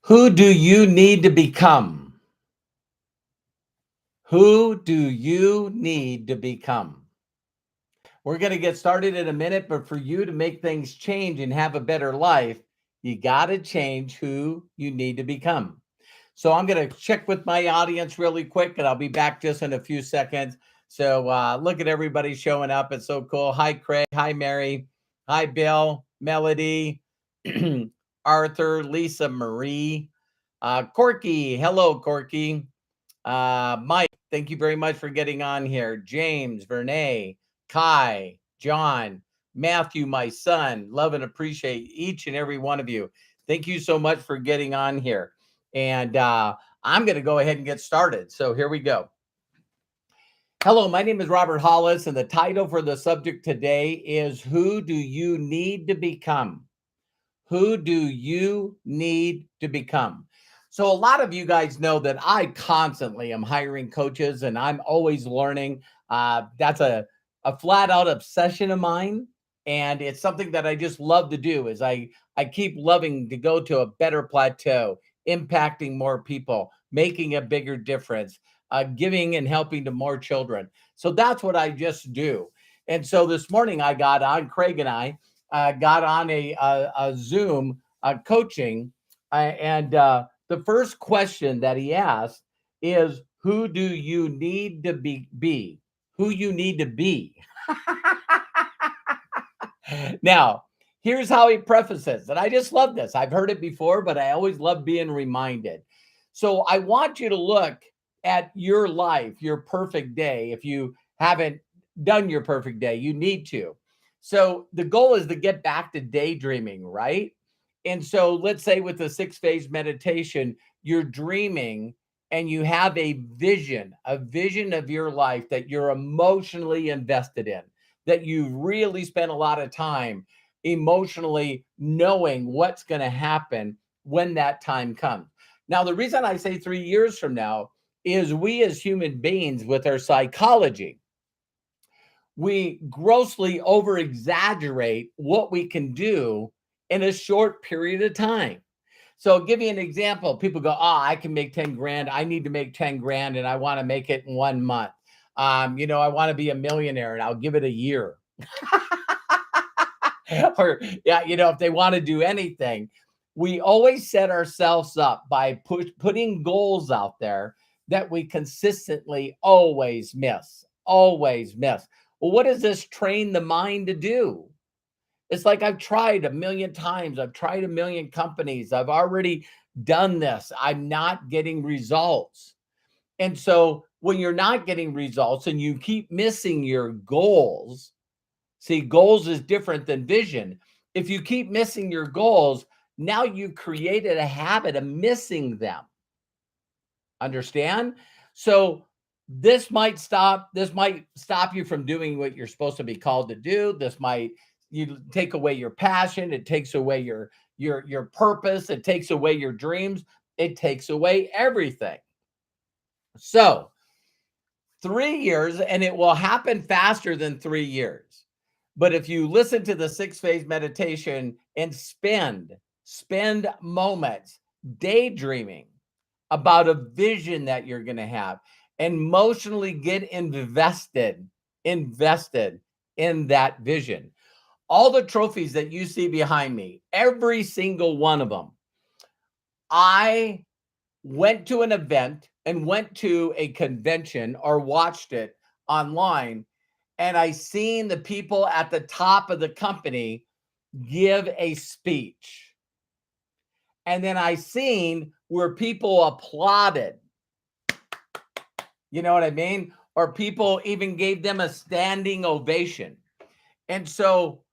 Who do you need to become? Who do you need to become? We're going to get started in a minute, but for you to make things change and have a better life, you got to change who you need to become. So I'm going to check with my audience really quick, and I'll be back just in a few seconds. So look at everybody showing up. It's so cool. Hi, Craig. Hi, Mary. Hi, Bill, Melody, Arthur, Lisa, Marie, Corky. Hello, Corky. Mike, thank you very much for getting on here. James, Vernay, Kai, John, Matthew, my son, love and appreciate each and every one of you. Thank you so much for getting on here. And I'm going to go ahead and get started. So here we go. Hello, my name is Robert Hollis, and the title for the subject today is Who Do You Need to Become? Who do you need to become? So, a lot of you guys know that I constantly am hiring coaches and I'm always learning. That's a flat out obsession of mine. And it's something that I just love to do is I keep loving to go to a better plateau, impacting more people, making a bigger difference, giving and helping to more children. So that's what I just do. And so this morning I got on, Craig and I got on a Zoom coaching, and the first question that he asked is, "Who do you need to be? Who you need to be?" Now, here's how he prefaces, and I just love this. I've heard it before, but I always love being reminded. So I want you to look at your life, your perfect day. If you haven't done your perfect day, you need to. So the goal is to get back to daydreaming, right? And so let's say with the 6 phase meditation, you're dreaming and you have a vision of your life that you're emotionally invested in, that you really spent a lot of time emotionally knowing what's going to happen when that time comes. Now, the reason I say 3 years from now is we as human beings with our psychology, we grossly over exaggerate what we can do in a short period of time. So, I'll give you an example. People go, "Oh, I can make 10 grand. I need to make 10 grand and I want to make it in 1 month. I want to be a millionaire and I'll give it a year." Or, yeah, if they want to do anything, we always set ourselves up by putting goals out there that we consistently always miss, always miss. Well, what does this train the mind to do? It's like I've tried a million times. I've tried a million companies. I've already done this. I'm not getting results. And so when you're not getting results and you keep missing your goals, see, goals is different than vision. If you keep missing your goals, now you've created a habit of missing them. Understand? So this might stop you from doing what you're supposed to be called to do. This might you take away your passion, it takes away your purpose, it takes away your dreams, it takes away everything. So 3 years, and it will happen faster than 3 years. But if you listen to the 6 phase meditation and spend moments daydreaming about a vision that you're going to have, and emotionally get invested in that vision. All the trophies that you see behind me, every single one of them, I went to an event and went to a convention or watched it online, and I seen the people at the top of the company give a speech. And then I seen where people applauded. You know what I mean? Or people even gave them a standing ovation. And so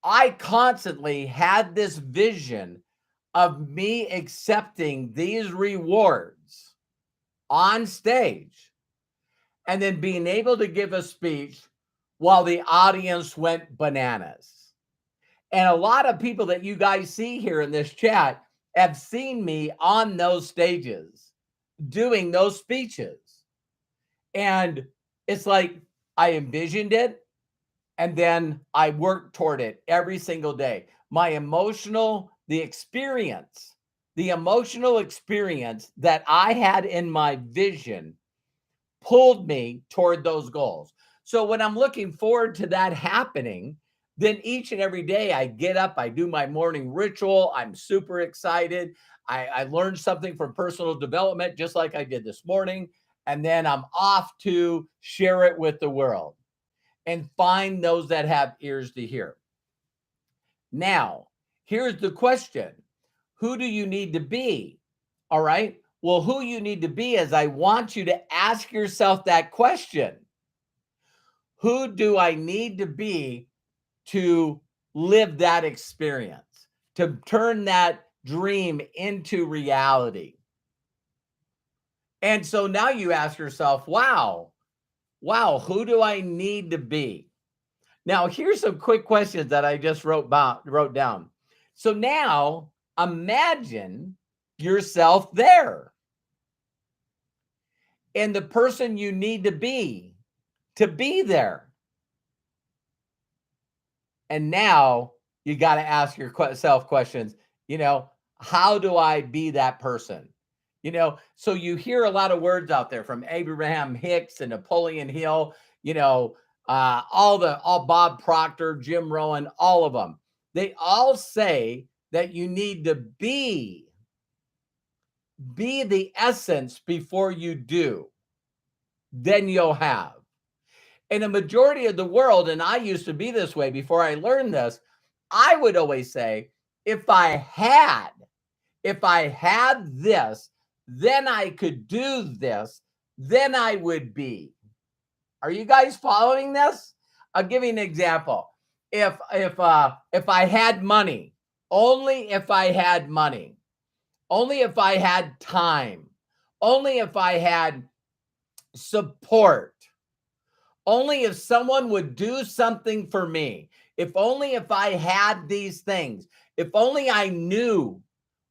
I constantly had this vision of me accepting these rewards on stage and then being able to give a speech while the audience went bananas. And a lot of people that you guys see here in this chat have seen me on those stages doing those speeches. And it's like I envisioned it and then I worked toward it every single day. The experience the emotional experience that I had in my vision pulled me toward those goals. So when I'm looking forward to that happening, then each and every day I get up, I do my morning ritual. I'm super excited. I learned something from personal development, just like I did this morning. And then I'm off to share it with the world and find those that have ears to hear. Now, here's the question. Who do you need to be? All right. Well, who you need to be is I want you to ask yourself that question. Who do I need to be to live that experience, to turn that dream into reality? And so now you ask yourself, wow, who do I need to be? Now, here's some quick questions that I just wrote down. So now imagine yourself there and the person you need to be there. And now you got to ask yourself questions, how do I be that person? So you hear a lot of words out there from Abraham Hicks and Napoleon Hill, all Bob Proctor, Jim Rohn, all of them. They all say that you need to be the essence before you do. Then you'll have. In a majority of the world, and I used to be this way before I learned this, I would always say, if I had this, then I could do this, then I would be. Are you guys following this? I'll give you an example. If I had money, only if I had money, only if I had time, only if I had support, only if someone would do something for me, if only if I had these things, if only I knew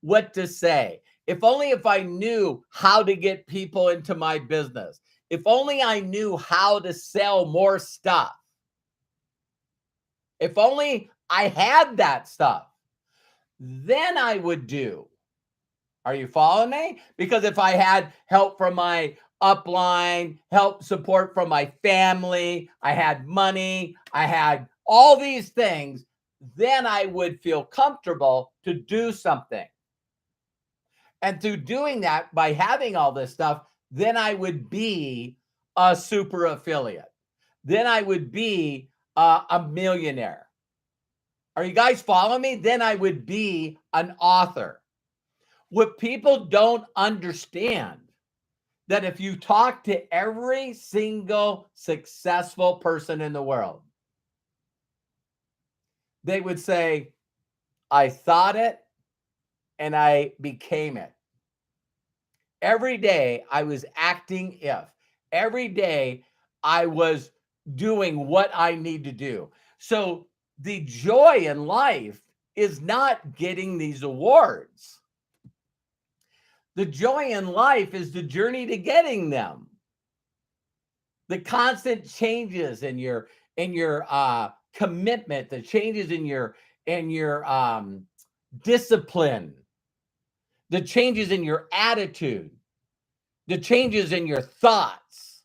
what to say, if only if I knew how to get people into my business, if only I knew how to sell more stuff, if only I had that stuff, then I would do. Are you following me? Because if I had help from my upline, help support from my family, I had money, I had all these things, then I would feel comfortable to do something. And through doing that, by having all this stuff, then I would be a super affiliate. Then I would be a millionaire. Are you guys following me? Then I would be an author. What people don't understand, that if you talk to every single successful person in the world, they would say, I thought it and I became it. Every day I was acting if. Every day I was doing what I need to do. So the joy in life is not getting these awards. The joy in life is the journey to getting them. The constant changes in your commitment, the changes in your discipline, the changes in your attitude, the changes in your thoughts,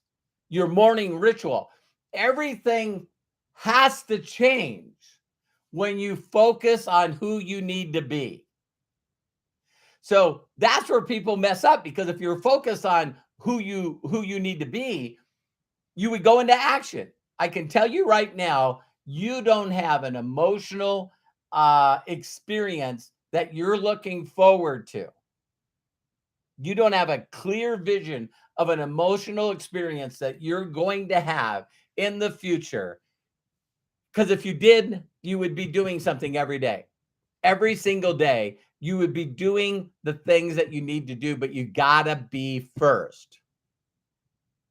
your morning ritual. Everything has to change when you focus on who you need to be. So that's where people mess up, because if you're focused on who you need to be, you would go into action. I can tell you right now, you don't have an emotional experience that you're looking forward to. You don't have a clear vision of an emotional experience that you're going to have in the future. Because if you did, you would be doing something every day. Every single day, you would be doing the things that you need to do, but you gotta be first.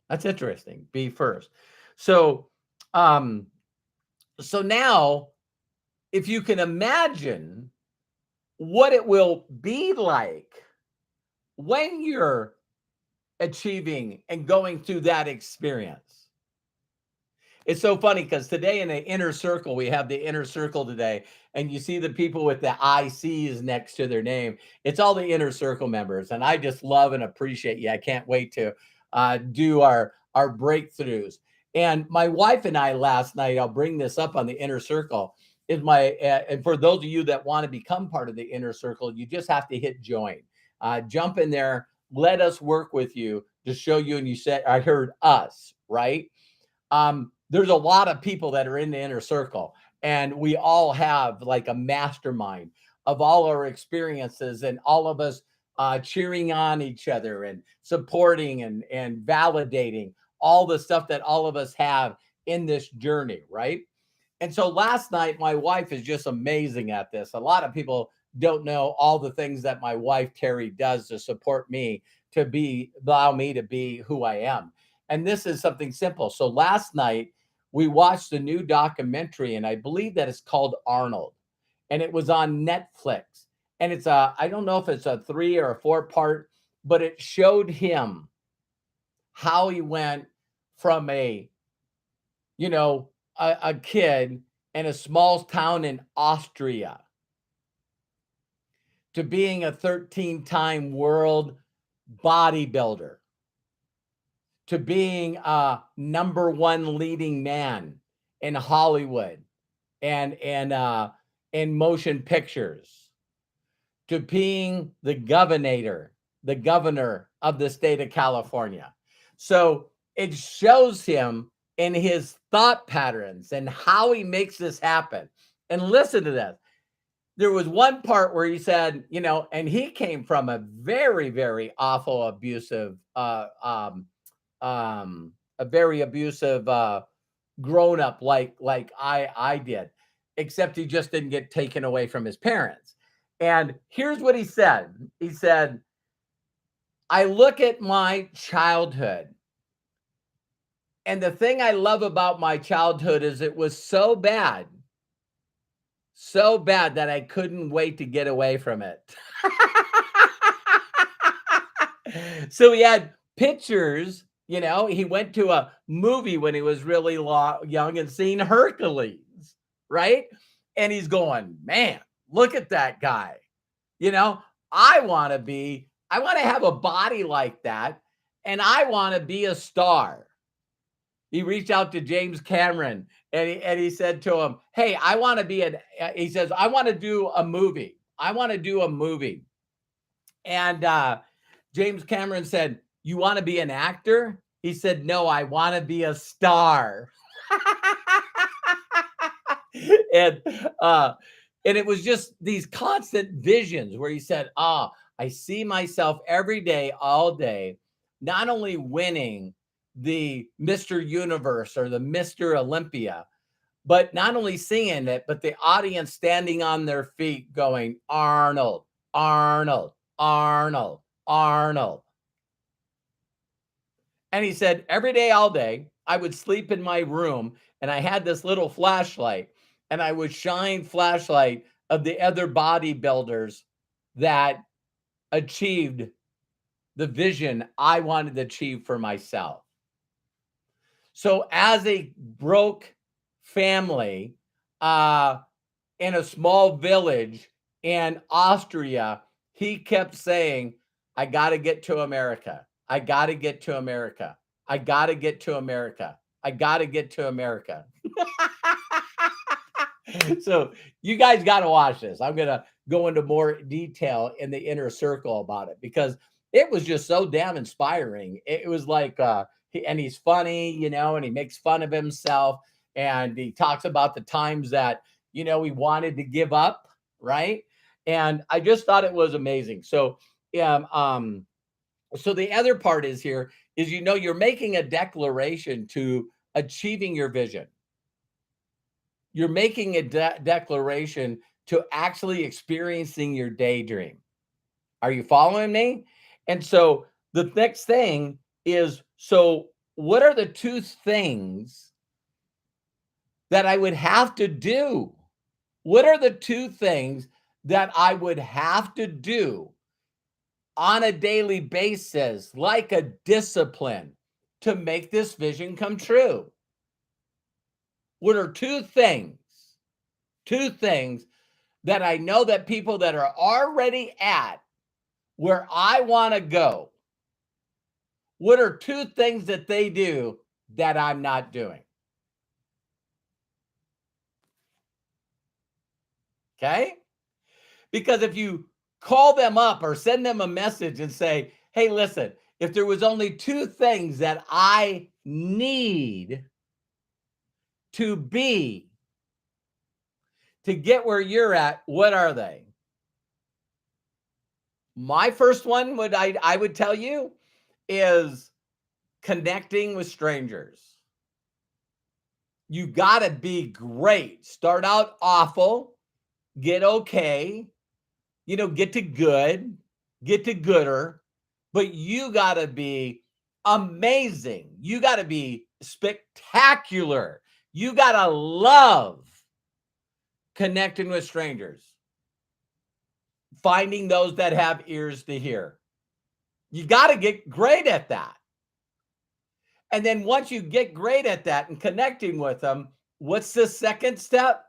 That's interesting. Be first. So now, if you can imagine what it will be like when you're achieving and going through that experience, It's so funny because today in the inner circle, we have the inner circle today, and you see the people with the ICs next to their name. It's all the inner circle members, and I just love and appreciate you. I can't wait to do our breakthroughs. And my wife and I last night, I'll bring this up on the inner circle. Is my and for those of you that want to become part of the inner circle, you just have to hit join. Jump in there. Let us work with you to show you. And you said, I heard us, right? There's a lot of people that are in the inner circle, and we all have like a mastermind of all our experiences, and all of us cheering on each other and supporting and validating all the stuff that all of us have in this journey, right? And so last night, my wife is just amazing at this. A lot of people don't know all the things that my wife, Terry, does to support me to allow me to be who I am. And this is something simple. So last night, we watched a new documentary, and I believe that it's called Arnold, and it was on Netflix. And I don't know if it's a 3 or a 4 part, but it showed him how he went from you know, a kid in a small town in Austria to being a 13-time world bodybuilder, to being a #1 leading man in Hollywood and in motion pictures, to being the governor of the state of California. So it shows him in his thought patterns and how he makes this happen. And listen to this. There was one part where he said, and he came from a very, very awful, abusive, a very abusive grown up like I did, except he just didn't get taken away from his parents. And here's what he said. He said, I look at my childhood, and the thing I love about my childhood is it was so bad that I couldn't wait to get away from it. So he had pictures, he went to a movie when he was really young and seen Hercules, right? And he's going, man, look at that guy. I want to have a body like that, and I want to be a star. He reached out to James Cameron, and he said to him, hey, I want to be he says, I want to do a movie. I want to do a movie. And James Cameron said, you want to be an actor? He said, no, I want to be a star. and it was just these constant visions where he said, I see myself every day, all day, not only winning the Mr. Universe or the Mr. Olympia, but not only seeing it, but the audience standing on their feet going, Arnold, Arnold, Arnold, Arnold. And he said, every day, all day, I would sleep in my room, and I had this little flashlight, and I would shine flashlight of the other bodybuilders that achieved the vision I wanted to achieve for myself. So as a broke family in a small village in Austria, he kept saying, I got to get to America. I got to get to America. I got to get to America. I got to get to America. So you guys got to watch this. I'm going to go into more detail in the inner circle about it because it was just so damn inspiring. It was like, and he's funny, and he makes fun of himself. And he talks about the times that, he wanted to give up. Right. And I just thought it was amazing. So, so the other part is you're making a declaration to achieving your vision. You're making a declaration to actually experiencing your daydream. Are you following me? And so the next thing is, so what are the 2 things that I would have to do? What are the 2 things that I would have to do on a daily basis, like a discipline, to make this vision come true? What are two things that I know that people that are already at where I want to go, what are two things that they do that I'm not doing? Okay? Because if you call them up or send them a message and say, hey, listen, if there was only two things that I need to be to get where you're at, what are they? My first one I would tell you is connecting with strangers. You got to be great. Start out awful, get okay, get to good, get to gooder, but you got to be amazing. You got to be spectacular. You got to love connecting with strangers, finding those that have ears to hear. You got to get great at that. And then once you get great at that and connecting with them, what's the second step?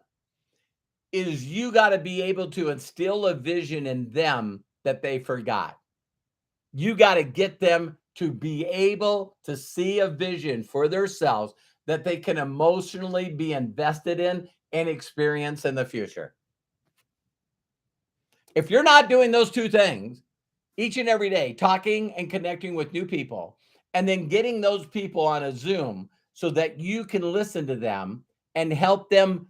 Is you got to be able to instill a vision in them that they forgot. You got to get them to be able to see a vision for themselves that they can emotionally be invested in and experience in the future. If you're not doing those two things each and every day, talking and connecting with new people, and then getting those people on a Zoom so that you can listen to them and help them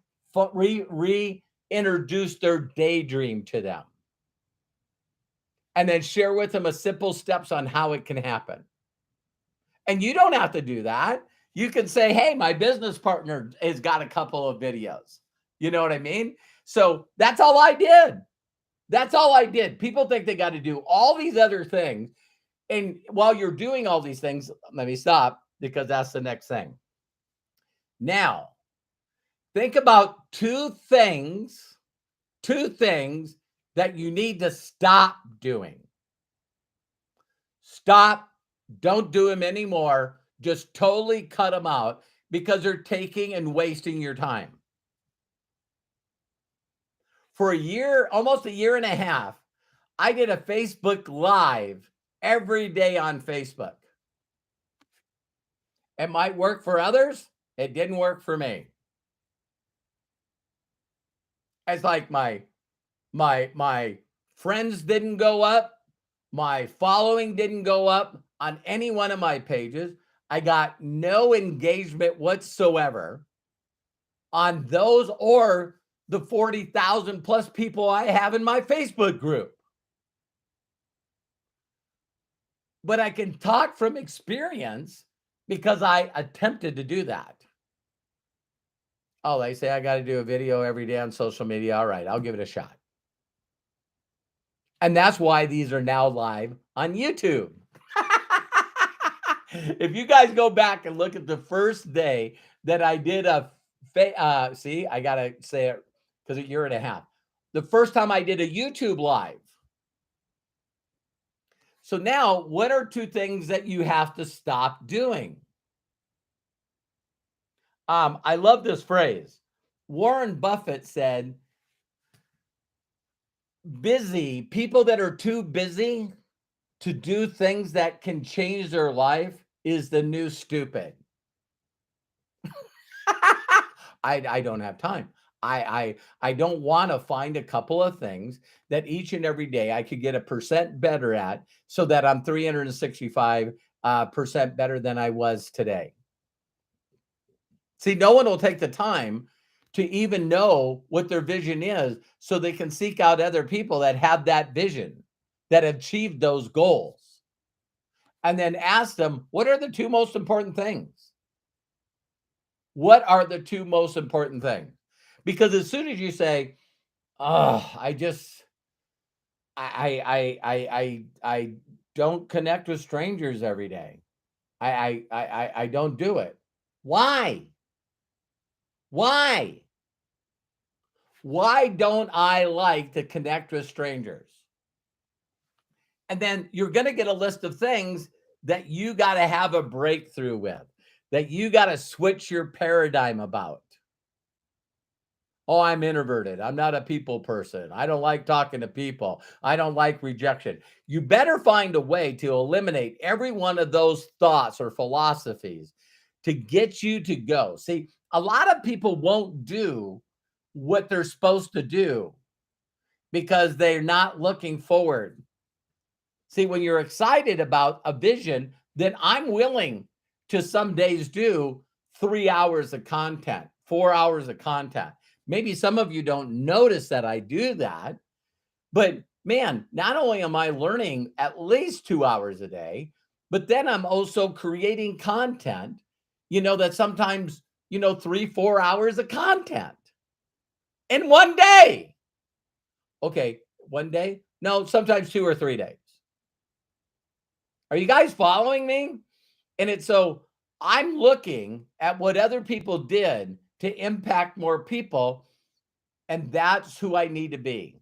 reintroduce their daydream to them, and then share with them a simple steps on how it can happen. And you don't have to do that. You can say, hey, my business partner has got a couple of videos. You know what I mean? So that's all I did. That's all I did. People think they got to do all these other things. And while you're doing all these things, let me stop because that's the next thing. Now, think about two things that you need to stop doing. Stop. Don't do them anymore. Just totally cut them out because they're taking and wasting your time. For a year, almost a year and a half, I did a Facebook Live every day on Facebook. It might work for others. It didn't work for me. It's like my friends didn't go up. My following didn't go up on any one of my pages. I got no engagement whatsoever on those or the 40,000 plus people I have in my Facebook group. But I can talk from experience because I attempted to do that. Oh, they say I got to do a video every day on social media. All right, I'll give it a shot. And that's why these are now live on YouTube. If you guys go back and look at the first day that I did see, I got to say it because a year and a half. The first time I did a YouTube live. So now, what are two things that you have to stop doing? I love this phrase. Warren Buffett said, busy, people that are too busy to do things that can change their life is the new stupid. I don't have time. I don't want to find a couple of things that each and every day I could get 1% better at so that I'm 365% better than I was today. See, no one will take the time to even know what their vision is so they can seek out other people that have that vision, that achieved those goals, and then ask them, what are the two most important things? What are the two most important things? Because as soon as you say, oh, I don't connect with strangers every day. I don't do it. Why? Why? Why don't I like to connect with strangers? And then you're going to get a list of things that you got to have a breakthrough with, that you got to switch your paradigm about. Oh, I'm introverted. I'm not a people person. I don't like talking to people. I don't like rejection. You better find a way to eliminate every one of those thoughts or philosophies to get you to go. See, a lot of people won't do what they're supposed to do because they're not looking forward. See, when you're excited about a vision, then I'm willing to some days do 3 hours of content, 4 hours of content. Maybe some of you don't notice that I do that, but man, not only am I learning at least 2 hours a day, but then I'm also creating content, that sometimes, 3, 4 hours of content in one day. Okay, one day? No, sometimes 2 or 3 days. Are you guys following me? And it's so I'm looking at what other people did to impact more people, and that's who I need to be.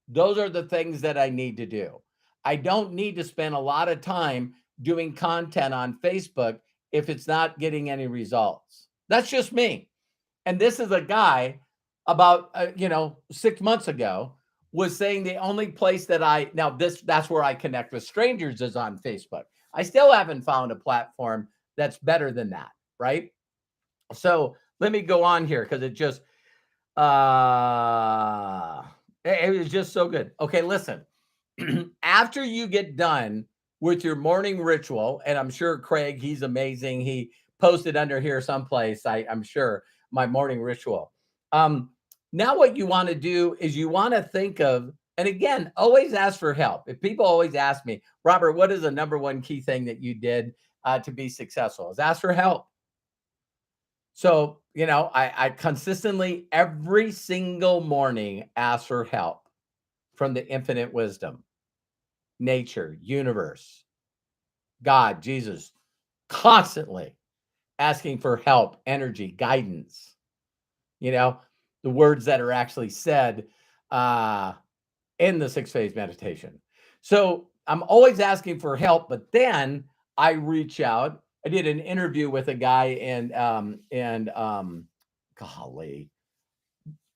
Those are the things that I need to do. I don't need to spend a lot of time doing content on Facebook if it's not getting any results. That's just me. And this is a guy about 6 months ago was saying the only place that that's where I connect with strangers is on Facebook. I still haven't found a platform that's better than that, right? So let me go on here because it was just so good. Okay, listen. After you get done with your morning ritual, and I'm sure Craig, he's amazing. He posted under here someplace, I'm sure, my morning ritual. Now what you want to do is you want to think of, and again, always ask for help. If people always ask me, Robert, what is the number one key thing that you did to be successful? Is ask for help. So, I consistently every single morning ask for help from the infinite wisdom, nature, universe, God, Jesus, constantly asking for help, energy, guidance, the words that are actually said in the 6-phase meditation. So I'm always asking for help, but then I reach out. I did an interview with a guy and golly,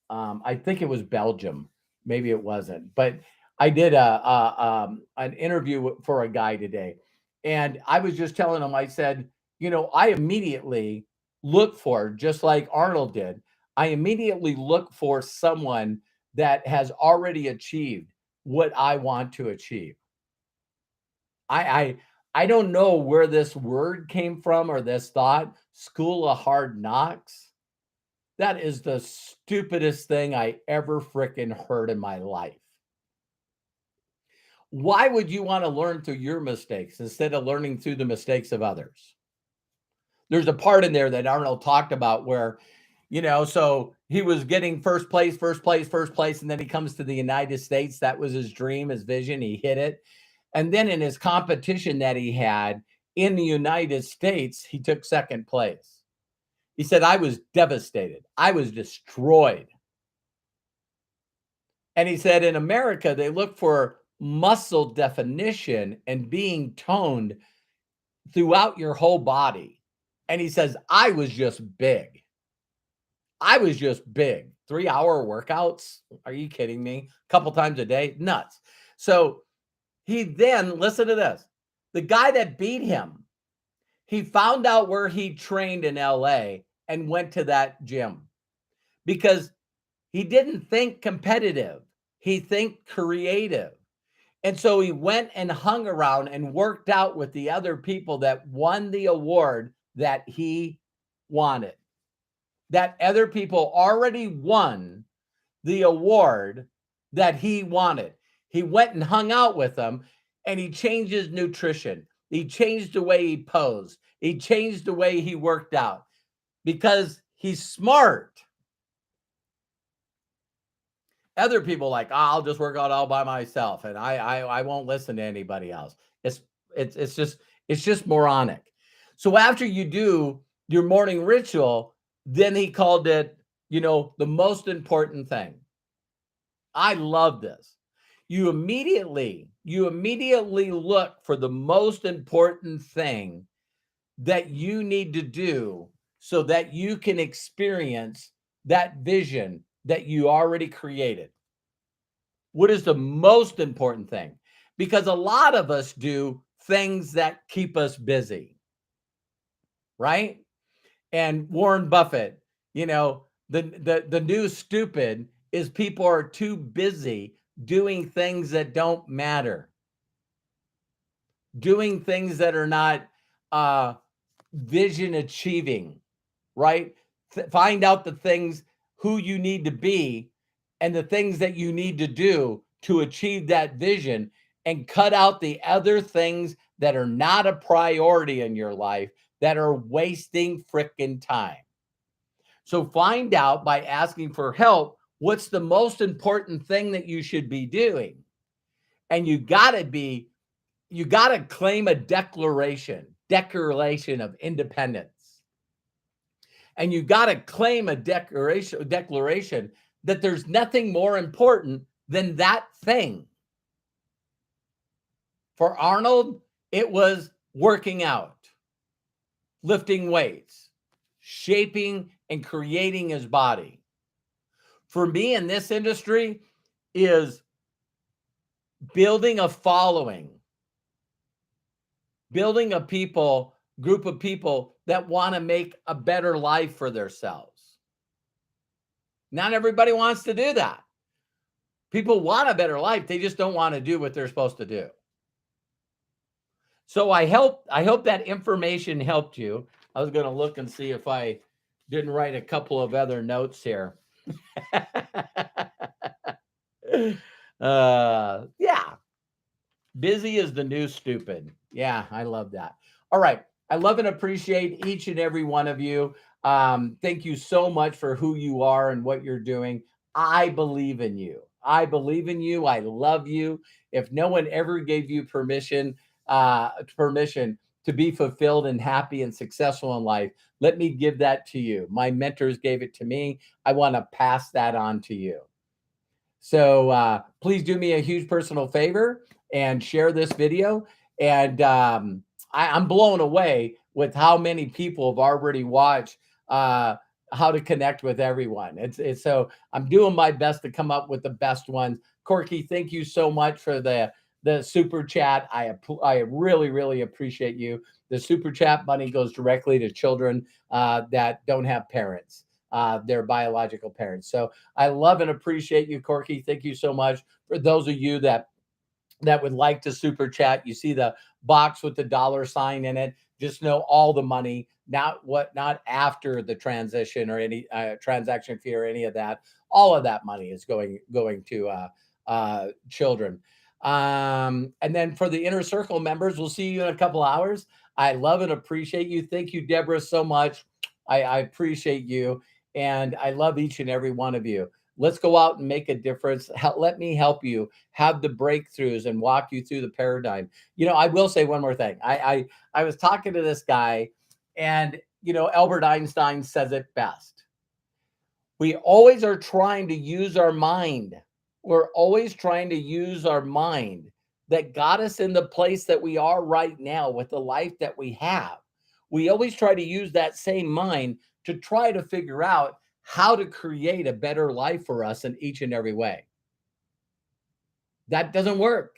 I think it was Belgium. Maybe it wasn't, but I did an interview for a guy today, and I was just telling him. I said, I immediately look for, just like Arnold did. I immediately look for someone that has already achieved what I want to achieve. I don't know where this word came from or this thought. School of hard knocks. That is the stupidest thing I ever freaking heard in my life. Why would you want to learn through your mistakes instead of learning through the mistakes of others? There's a part in there that Arnold talked about where, so he was getting first place, and then he comes to the United States. That was his dream, his vision. He hit it. And then in his competition that he had in the United States, he took second place. He said, I was devastated. I was destroyed. And he said, in America, they look for muscle definition and being toned throughout your whole body. And he says, I was just big. I was just big. 3-hour workouts? Are you kidding me? A couple times a day? Nuts. So he then, listen to this. The guy that beat him, he found out where he trained in LA and went to that gym because he didn't think competitive. He think creative. And so he went and hung around and worked out with the other people that won the award that he wanted. That other people already won the award that he wanted. He went and hung out with them and he changed his nutrition. He changed the way he posed. He changed the way he worked out because he's smart. Other people like, I'll just work out all by myself and I won't listen to anybody else. It's just moronic. So after you do your morning ritual, then he called it, the most important thing. I love this. You immediately look for the most important thing that you need to do so that you can experience that vision, that you already created? What is the most important thing? Because a lot of us do things that keep us busy, right? And Warren Buffett, the new stupid is people are too busy doing things that don't matter, doing things that are not vision achieving, right? Find out the things who you need to be and the things that you need to do to achieve that vision, and cut out the other things that are not a priority in your life that are wasting frickin' time. So find out by asking for help what's the most important thing that you should be doing. And you got to claim a declaration of independence. And you got to claim a declaration that there's nothing more important than that thing. For Arnold, it was working out, lifting weights, shaping and creating his body. For me in this industry is building a following, building a group of people that want to make a better life for themselves. Not everybody wants to do that. People want a better life. They just don't want to do what they're supposed to do. So I hope that information helped you. I was going to look and see if I didn't write a couple of other notes here. Yeah. Busy is the new stupid. Yeah, I love that. All right. I love and appreciate each and every one of you. Thank you so much for who you are and what you're doing. I believe in you. I believe in you. I love you. If no one ever gave you permission to be fulfilled and happy and successful in life, let me give that to you. My mentors gave it to me. I want to pass that on to you. So please do me a huge personal favor and share this video. And I'm blown away with how many people have already watched how to connect with everyone. It's so I'm doing my best to come up with the best ones. Corky, thank you so much for the super chat. I really, really appreciate you. The super chat money goes directly to children that don't have parents, their biological parents. So I love and appreciate you, Corky. Thank you so much. For those of you that would like to super chat, you see the box with the $sign in it. Just know all the money, not after the transition or any transaction fee or any of that. All of that money is going to children. And then for the Inner Circle members, we'll see you in a couple hours. I love and appreciate you. Thank you, Deborah, so much. I appreciate you. And I love each and every one of you. Let's go out and make a difference. Let me help you have the breakthroughs and walk you through the paradigm. I will say one more thing. I was talking to this guy, and, Albert Einstein says it best. We always are trying to use our mind. We're always trying to use our mind that got us in the place that we are right now with the life that we have. We always try to use that same mind to try to figure out how to create a better life for us in each and every way. That doesn't work.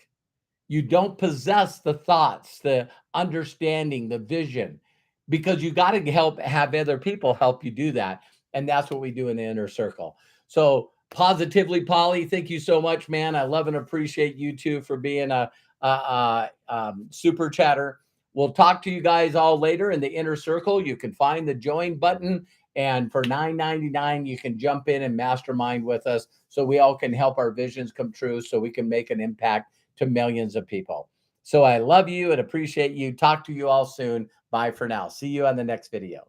You don't possess the thoughts, the understanding, the vision, because you got to have other people help you do that. And that's what we do in the Inner Circle. So Positively Polly, thank you so much, man. I love and appreciate you too for being a super chatter. We'll talk to you guys all later in the Inner Circle. You can find the join button, and for $9.99, you can jump in and mastermind with us so we all can help our visions come true, so we can make an impact to millions of people. So I love you and appreciate you. Talk to you all soon. Bye for now. See you on the next video.